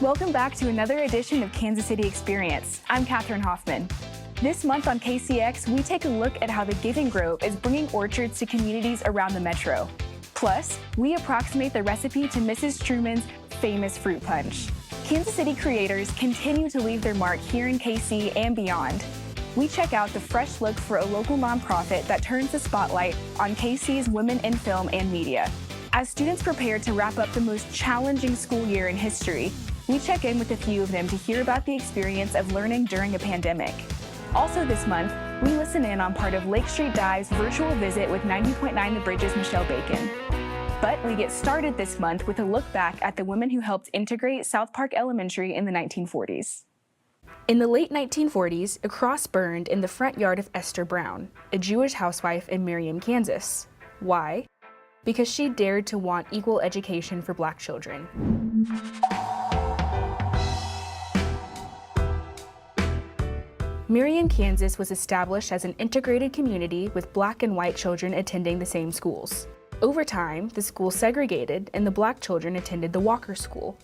Welcome back to another edition of Kansas City Experience. I'm Katherine Hoffman. This month on KCX, we take a look at how the Giving Grove is bringing orchards to communities around the metro. Plus, we approximate the recipe to Mrs. Truman's famous fruit punch. Kansas City creators continue to leave their mark here in KC and beyond. We check out the fresh look for a local nonprofit that turns the spotlight on KC's women in film and media. As students prepare to wrap up the most challenging school year in history, we check in with a few of them to hear about the experience of learning during a pandemic. Also this month, we listen in on part of Lake Street Dive's virtual visit with 90.9 The Bridge's Michelle Bacon. But we get started this month with a look back at the women who helped integrate South Park Elementary in the 1940s. In the late 1940s, a cross burned in the front yard of Esther Brown, a Jewish housewife in Merriam, Kansas. Why? Because she dared to want equal education for Black children. Merriam, Kansas was established as an integrated community with Black and white children attending the same schools. Over time, the school segregated and the Black children attended the Walker School.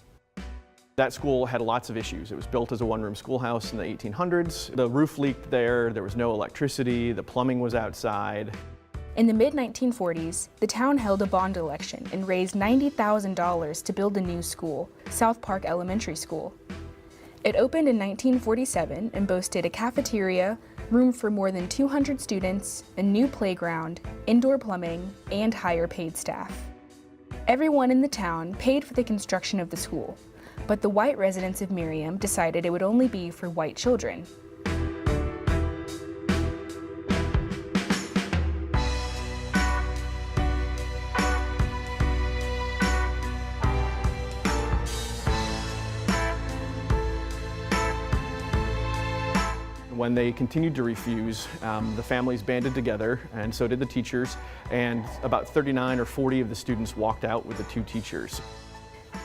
That school had lots of issues. It was built as a one-room schoolhouse in the 1800s. The roof leaked there was no electricity, the plumbing was outside. In the mid-1940s, the town held a bond election and raised $90,000 to build a new school, South Park Elementary School. It opened in 1947 and boasted a cafeteria, room for more than 200 students, a new playground, indoor plumbing, and higher paid staff. Everyone in the town paid for the construction of the school, but the white residents of Merriam decided it would only be for white children. When they continued to refuse, the families banded together, and so did the teachers, and about 39 or 40 of the students walked out with the two teachers.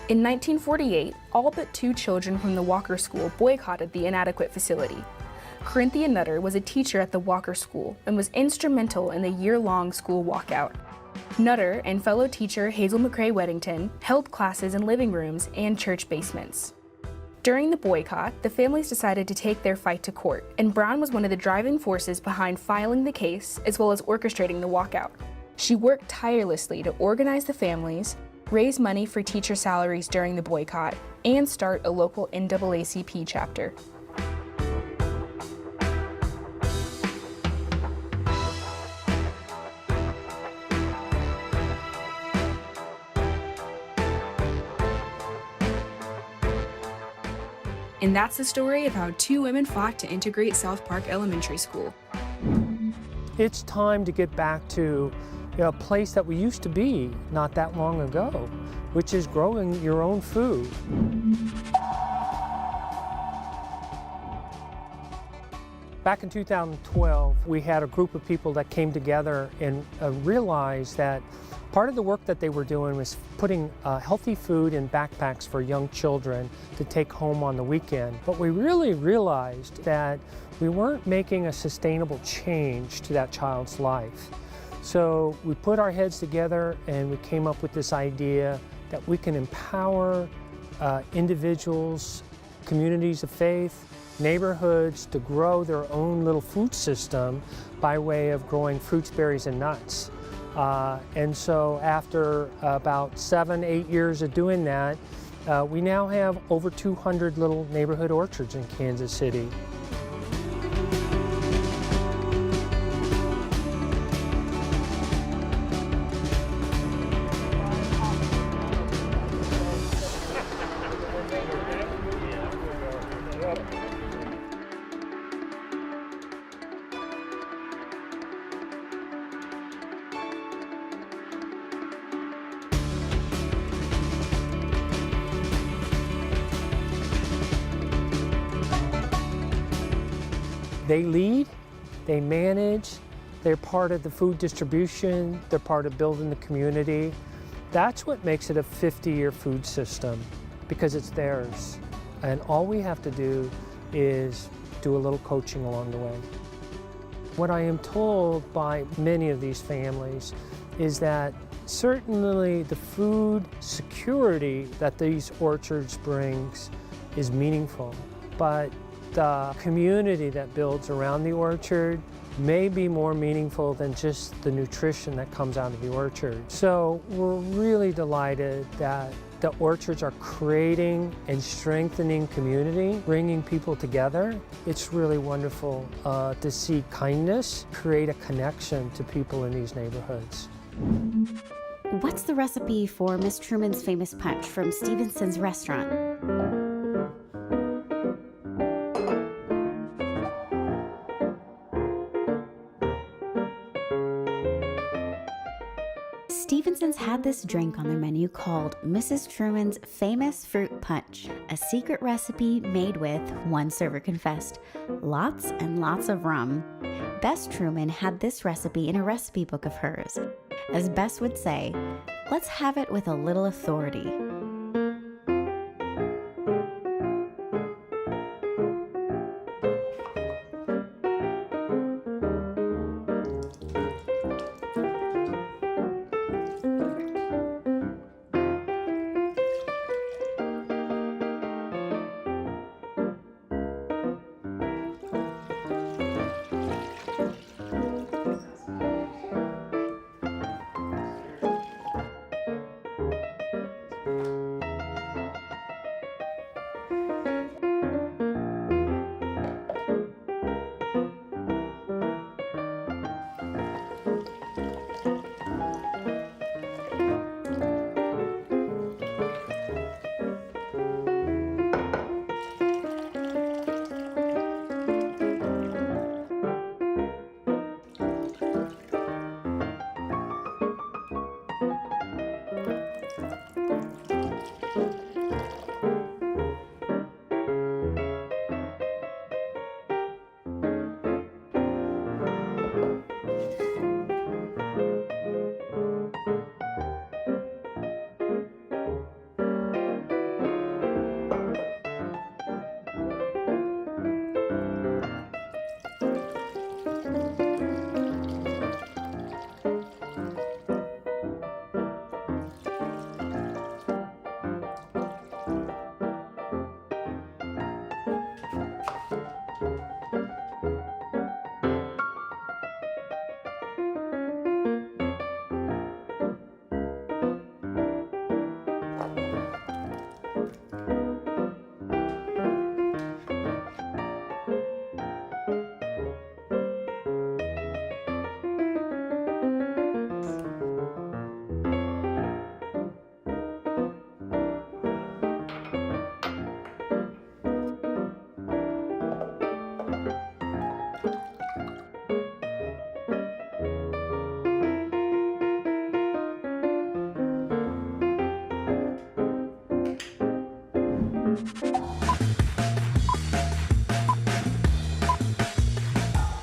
In 1948, all but 2 children from the Walker School boycotted the inadequate facility. Corinthia Nutter was a teacher at the Walker School and was instrumental in the year-long school walkout. Nutter and fellow teacher Hazel McCrae Weddington held classes in living rooms and church basements. During the boycott, the families decided to take their fight to court, and Brown was one of the driving forces behind filing the case as well as orchestrating the walkout. She worked tirelessly to organize the families, raise money for teacher salaries during the boycott, and start a local NAACP chapter. And that's the story of how 2 women fought to integrate South Park Elementary School. It's time to get back to a place that we used to be not that long ago, which is growing your own food. Back in 2012, we had a group of people that came together and realized that part of the work that they were doing was putting healthy food in backpacks for young children to take home on the weekend. But we really realized that we weren't making a sustainable change to that child's life. So we put our heads together and we came up with this idea that we can empower individuals, communities of faith, neighborhoods to grow their own little food system by way of growing fruits, berries, and nuts. And so after about 7-8 years of doing that, we now have over 200 little neighborhood orchards in Kansas City. They lead, they manage, they're part of the food distribution, they're part of building the community. That's what makes it a 50-year food system, because it's theirs. And all we have to do is do a little coaching along the way. What I am told by many of these families is that certainly the food security that these orchards brings is meaningful, but the community that builds around the orchard may be more meaningful than just the nutrition that comes out of the orchard. So we're really delighted that the orchards are creating and strengthening community, bringing people together. It's really wonderful to see kindness create a connection to people in these neighborhoods. What's the recipe for Miss Truman's famous punch from Stevenson's restaurant? Stevenson's had this drink on their menu called Mrs. Truman's Famous Fruit Punch, a secret recipe made with, one server confessed, lots and lots of rum. Bess Truman had this recipe in a recipe book of hers. As Bess would say, let's have it with a little authority.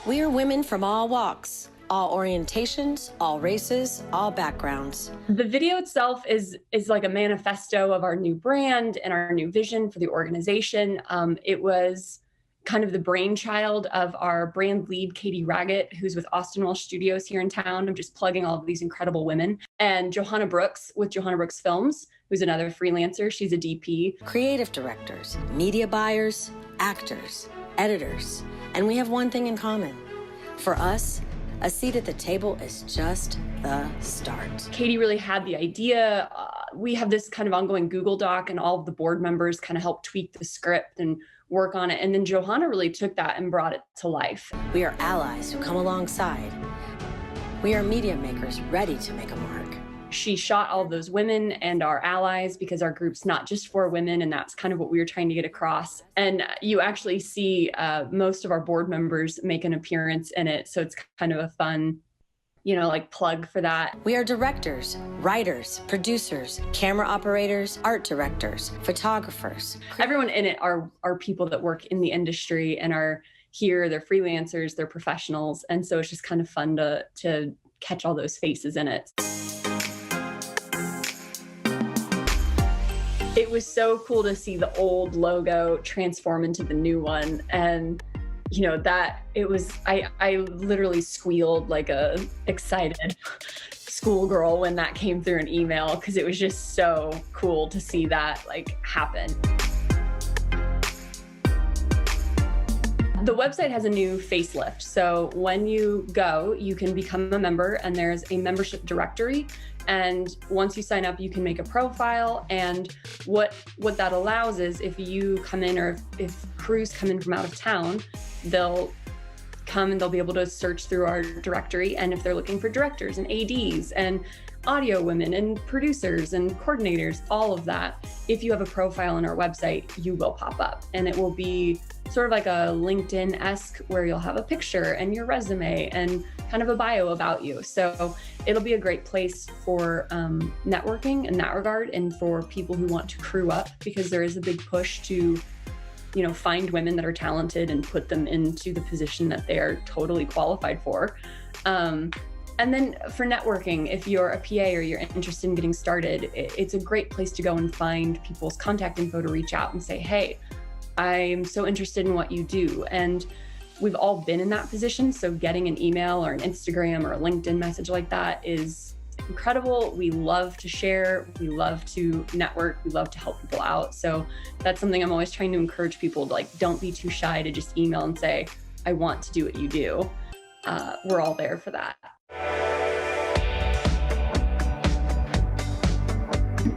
We are women from all walks, all orientations, all races, all backgrounds. The video itself is like a manifesto of our new brand and our new vision for the organization. It was kind of the brainchild of our brand lead, Katie Raggett, who's with Austin Welsh Studios here in town. I'm just plugging all of these incredible women. And Johanna Brooks with Johanna Brooks Films, who's another freelancer. She's a DP. Creative directors, media buyers, actors, editors. And we have one thing in common. For us, a seat at the table is just the start. Katie really had the idea. We have this kind of ongoing Google Doc, and all of the board members kind of helped tweak the script and work on it. And then Johanna really took that and brought it to life. We are allies who come alongside. We are media makers ready to make a mark. She shot all of those women and our allies because our group's not just for women, and that's kind of what we were trying to get across. And you actually see most of our board members make an appearance in it. So it's kind of a fun, like plug for that. We are directors, writers, producers, camera operators, art directors, photographers. Everyone in it are people that work in the industry and are here. They're freelancers, they're professionals. And so it's just kind of fun to catch all those faces in it. It was so cool to see the old logo transform into the new one. And I literally squealed like a excited schoolgirl when that came through an email, because it was just so cool to see that happen. The website has a new facelift. So when you go, you can become a member, and there's a membership directory. And once you sign up, you can make a profile. And what that allows is if you come in, or if crews come in from out of town, they'll come and they'll be able to search through our directory. And if they're looking for directors and ADs and audio women and producers and coordinators, all of that, if you have a profile on our website, you will pop up. And it will be sort of like a LinkedIn-esque, where you'll have a picture and your resume and kind of a bio about you. So it'll be a great place for networking in that regard, and for people who want to crew up, because there is a big push to, you know, find women that are talented and put them into the position that they are totally qualified for. And then for networking, if you're a PA or you're interested in getting started, it's a great place to go and find people's contact info to reach out and say, hey, I'm so interested in what you do. And we've all been in that position. So getting an email or an Instagram or a LinkedIn message like that is incredible. We love to share. We love to network. We love to help people out. So that's something I'm always trying to encourage people to, like, don't be too shy to just email and say, I want to do what you do. We're all there for that.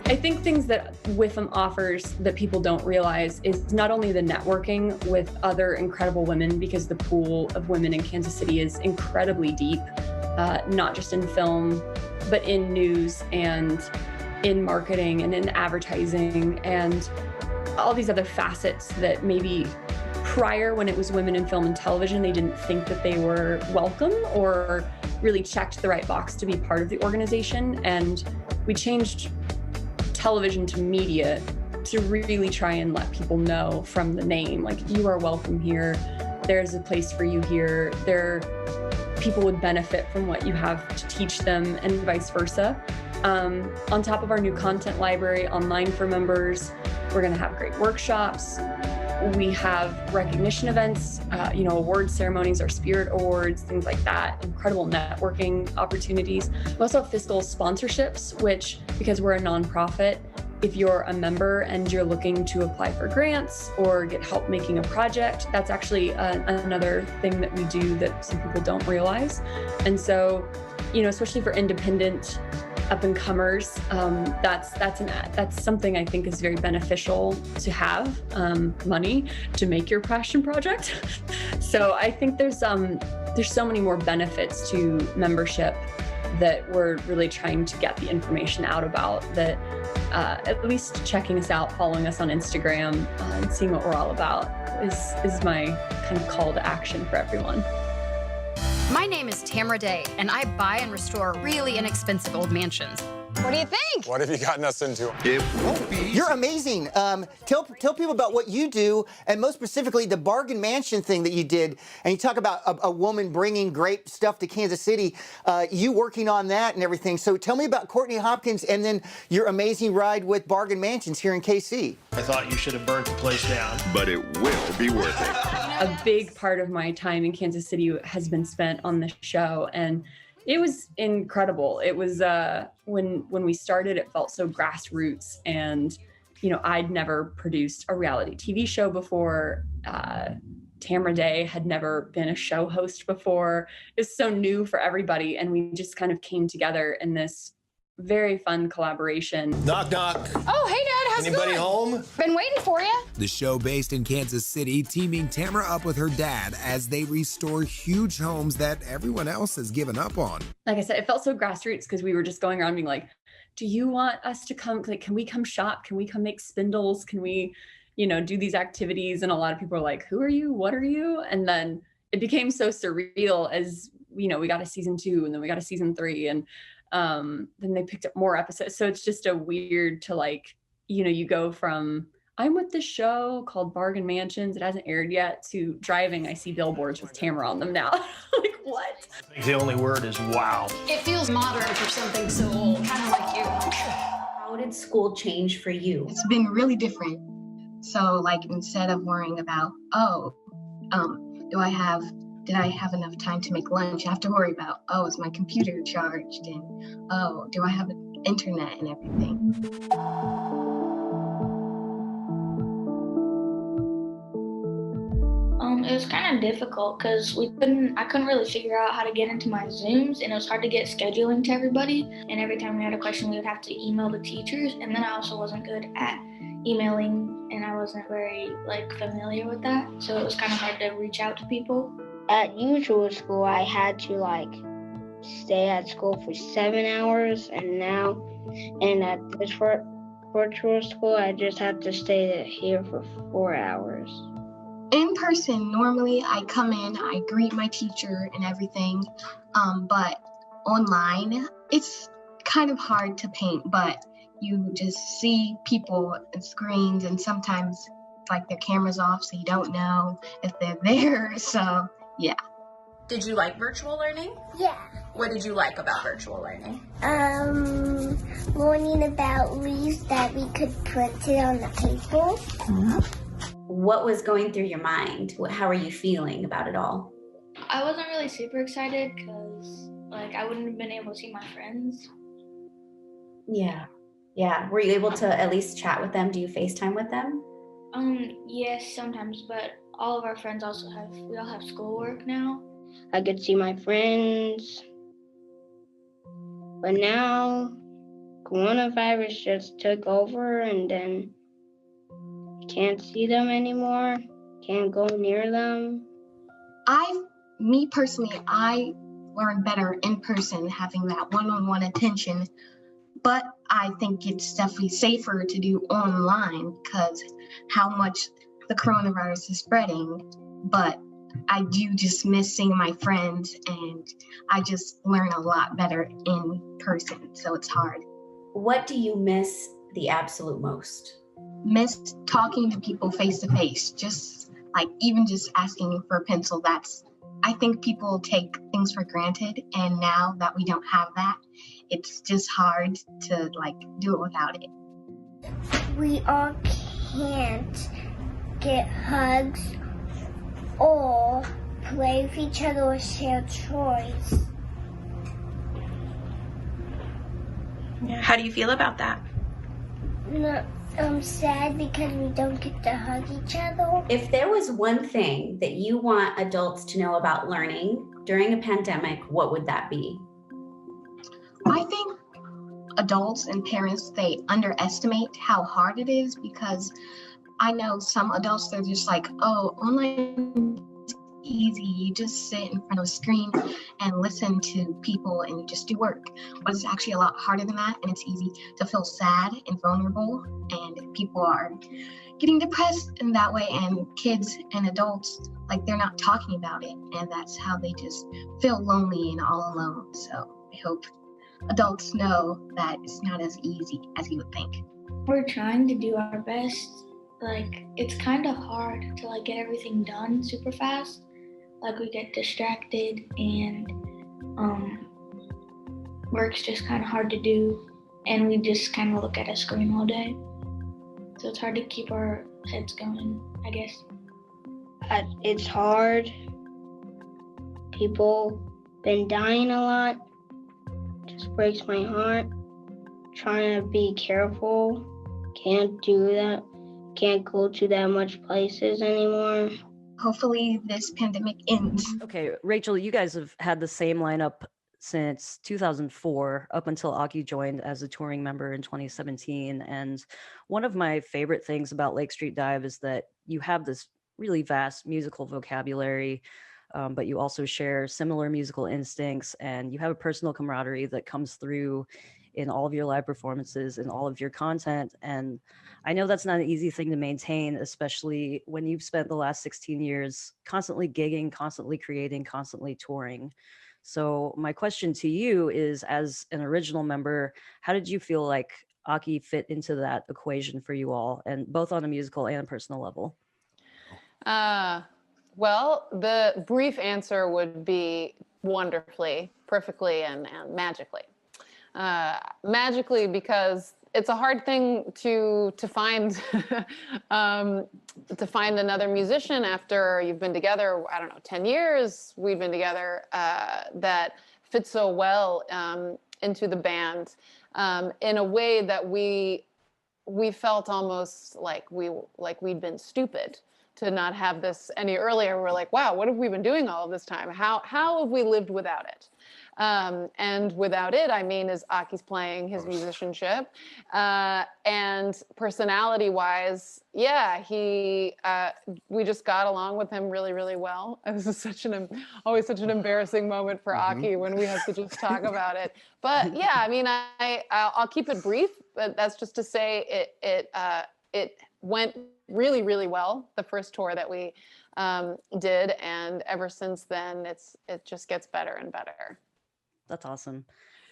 I think things that WIFM offers that people don't realize is not only the networking with other incredible women, because the pool of women in Kansas City is incredibly deep, not just in film, but in news and in marketing and in advertising and all these other facets that maybe prior, when it was women in film and television, they didn't think that they were welcome or really checked the right box to be part of the organization. And we changed television to media to really try and let people know from the name, like, you are welcome here. There's a place for you here. People would benefit from what you have to teach them, and vice versa. On top of our new content library online for members, we're going to have great workshops. We have recognition events, award ceremonies, our Spirit Awards, things like that, incredible networking opportunities. We also have fiscal sponsorships, which, because we're a nonprofit, if you're a member and you're looking to apply for grants or get help making a project, that's actually another thing that we do that some people don't realize. And so, especially for independent up-and-comers, that's something I think is very beneficial to have, money to make your passion project. So I think there's so many more benefits to membership that we're really trying to get the information out about, that at least checking us out, following us on Instagram, and seeing what we're all about is my kind of call to action for everyone. My name is Tamara Day, and I buy and restore really inexpensive old mansions. What do you think? What have you gotten us into? It won't be. You're amazing. Tell people about what you do, and most specifically the Bargain Mansion thing that you did. And you talk about a woman bringing great stuff to Kansas City, you working on that and everything. So tell me about Courtney Hopkins and then your amazing ride with Bargain Mansions here in KC. I thought you should have burnt the place down. But it will be worth it. A big part of my time in Kansas City has been spent on this show, and it was incredible. It was when we started, it felt so grassroots, and I'd never produced a reality TV show before. Tamara Day had never been a show host before. It's so new for everybody, and we just kind of came together in this very fun collaboration. Knock, knock. Oh, hey, Dad, how's it going? Anybody home? Been waiting for you. The show based in Kansas City, teaming Tamara up with her dad as they restore huge homes that everyone else has given up on. Like I said, it felt so grassroots because we were just going around being like, do you want us to come, can we come shop? Can we come make spindles? Can we, do these activities? And a lot of people were like, who are you? What are you? And then it became so surreal as, we got a season 2 and then we got a season 3 and then they picked up more episodes. So it's just a weird to you go from, I'm with this show called Bargain Mansions, it hasn't aired yet, to driving, I see billboards with Tamara on them now. Like, what? I think the only word is wow. It feels modern for something so old, kind of like you. How did school change for you? It's been really different. So instead of worrying about, did I have enough time to make lunch? I have to worry about, is my computer charged? And, do I have internet and everything? It was kind of difficult because I couldn't really figure out how to get into my Zooms, and it was hard to get scheduling to everybody. And every time we had a question, we would have to email the teachers. And then I also wasn't good at emailing, and I wasn't very familiar with that. So it was kind of hard to reach out to people. At usual school, I had to stay at school for 7 hours, and at this virtual school, I just have to stay here for 4 hours. In person, normally I come in, I greet my teacher and everything, but online, it's kind of hard to paint, but you just see people and screens, and sometimes their camera's off, so you don't know if they're there, so yeah. Did you like virtual learning? Yeah. What did you like about virtual learning? Learning about leaves that we could print it on the paper. Mm-hmm. What was going through your mind? How are you feeling about it all? I wasn't really super excited because I wouldn't have been able to see my friends. Yeah. Were you able to at least chat with them? Do you FaceTime with them? Yes, sometimes, but all of our friends we all have schoolwork now. I could see my friends, but now coronavirus just took over, and then can't see them anymore, can't go near them. Me personally, I learn better in person, having that one-on-one attention, but I think it's definitely safer to do online because how much the coronavirus is spreading, but I do just miss seeing my friends, and I just learn a lot better in person, so it's hard. What do you miss the absolute most? Miss talking to people face to face, just even just asking for a pencil. I think people take things for granted, and now that we don't have that, it's just hard to do it without it. We all can't get hugs or play with each other or share toys. How do you feel about that? No, I'm sad because we don't get to hug each other. If there was one thing that you want adults to know about learning during a pandemic, what would that be? I think adults and parents, they underestimate how hard it is, because I know some adults, they're just online is easy. You just sit in front of a screen and listen to people and you just do work. But it's actually a lot harder than that, and it's easy to feel sad and vulnerable, and people are getting depressed in that way, and kids and adults, they're not talking about it, and that's how they just feel lonely and all alone. So I hope adults know that it's not as easy as you would think. We're trying to do our best. It's kind of hard to get everything done super fast. We get distracted, and work's just kind of hard to do, and we just kind of look at a screen all day. So it's hard to keep our heads going, I guess. It's hard. People been dying a lot. Just breaks my heart. Trying to be careful. Can't do that. Can't go to that much places anymore. Hopefully this pandemic ends. Okay, Rachel, you guys have had the same lineup since 2004, up until Aki joined as a touring member in 2017. And one of my favorite things about Lake Street Dive is that you have this really vast musical vocabulary, but you also share similar musical instincts, and you have a personal camaraderie that comes through in all of your live performances and all of your content. And I know that's not an easy thing to maintain, especially when you've spent the last 16 years constantly gigging, constantly creating, constantly touring. So my question to you is, as an original member, how did you feel like Aki fit into that equation for you all, and both on a musical and a personal level? Well, the brief answer would be wonderfully, perfectly, and magically. Magically, because it's a hard thing to find to find another musician after you've been together, 10 years we've been together, that fits so well into the band in a way that we felt almost like we'd been stupid to not have this any earlier. We're like, wow, what have we been doing all of this time? How have we lived without it? And without it, I mean, is Aki's playing his musicianship, and personality-wise, yeah, we just got along with him really, really well. This is always such an embarrassing moment for Aki when we have to just talk about it. But yeah, I mean, I'll keep it brief, but that's just to say it went really, really well, the first tour that we did, and ever since then, it just gets better and better. That's awesome.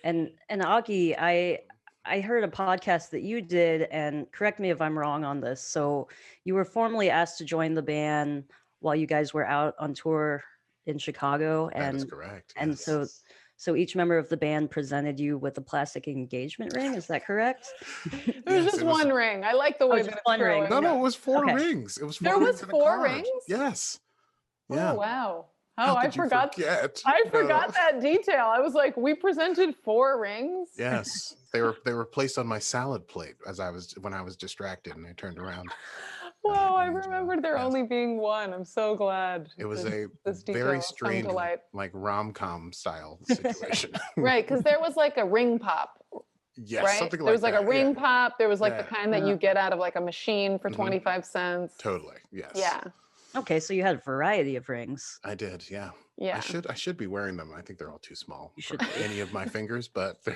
And Aki, I heard a podcast that you did, and correct me if I'm wrong on this. So you were formally asked to join the band while you guys were out on tour in Chicago. That is correct. And yes. so each member of the band presented you with a plastic engagement ring. Is that correct? It was just one ring. I like the way that it's one ring. No, it was 4 rings. It was 4 there rings was in a 4 card. rings? Yes. Oh, Yeah. wow. How Oh, I could you forgot. forget? I forgot No. that detail. I was like, we presented 4 rings. Yes, they were placed on my salad plate when I was distracted, and I turned around. Whoa, I remembered there only being 1. I'm so glad. It was this a detail very is some strange, delight. like rom-com style situation. Right, because there was like a ring pop. Yes, right? something There was like that, a ring yeah. pop. There was like the Yeah. kind that you get out of like a machine for Mhm. 25 cents. Totally. Yes. Yeah. Okay, so you had a variety of rings. I did. Yeah. Yeah. I should be wearing them. I think they're all too small You for should be. any of my fingers, but they're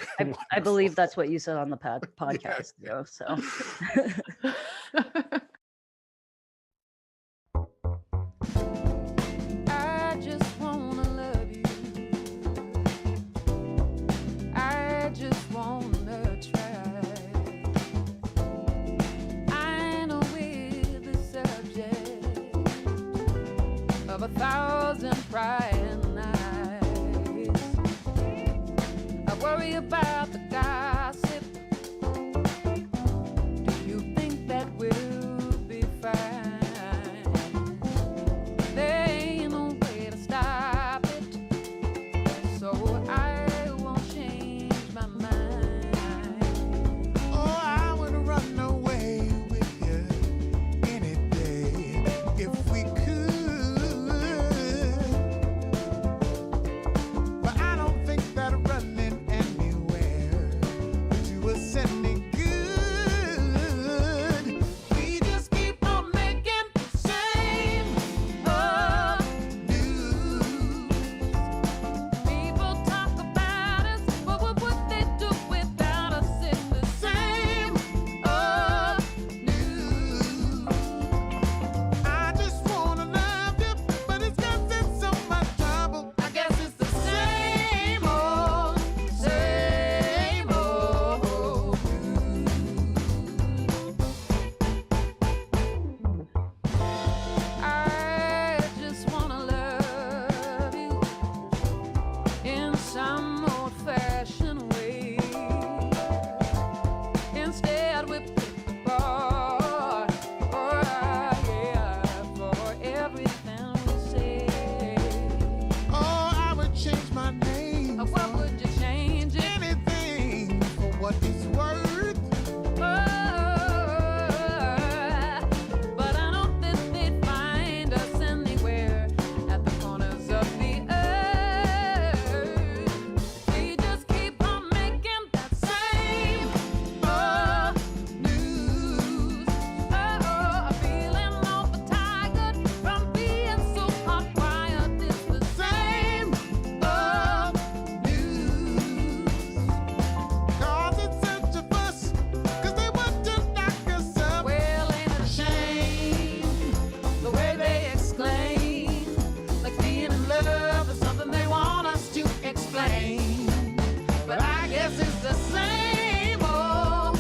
I believe that's what you said on the podcast, though. So. I just wanna love you. I just wanna try. I know we're the subject of 1,000 prying eyes. I worry about the gossip. Do you think that we'll be fine? There ain't no way to stop it, so I won't change my mind. Oh, I would run away with you any day if we could. But I don't think that running anywhere would do us any good. We just keep on making the same old news. People talk about us, but what would they do without us? It's the same old news. I just wanna love you, but it's got so much trouble. I guess it's the same old news. I just wanna love you in some old-fashioned way. Instead, we pick the bar, for everything we say. Oh, I would change my name. What would you change? Anything for what it's worth. But I don't think they'd find us anywhere at the corners of the earth. We just keep on making that same old news. Oh, I'm feeling overtired from being so hard-wired. It's the same old news. Cause it's such a fuss, 'cause they want to knock us up. Well, ain't it a shame the way they exclaim, like being in love is something they want us to explain. But I guess it's the same old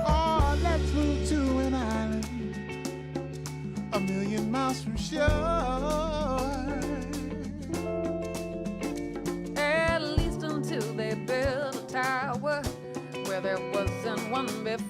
Oh, let's move to an island 1,000,000 miles from shore. one before.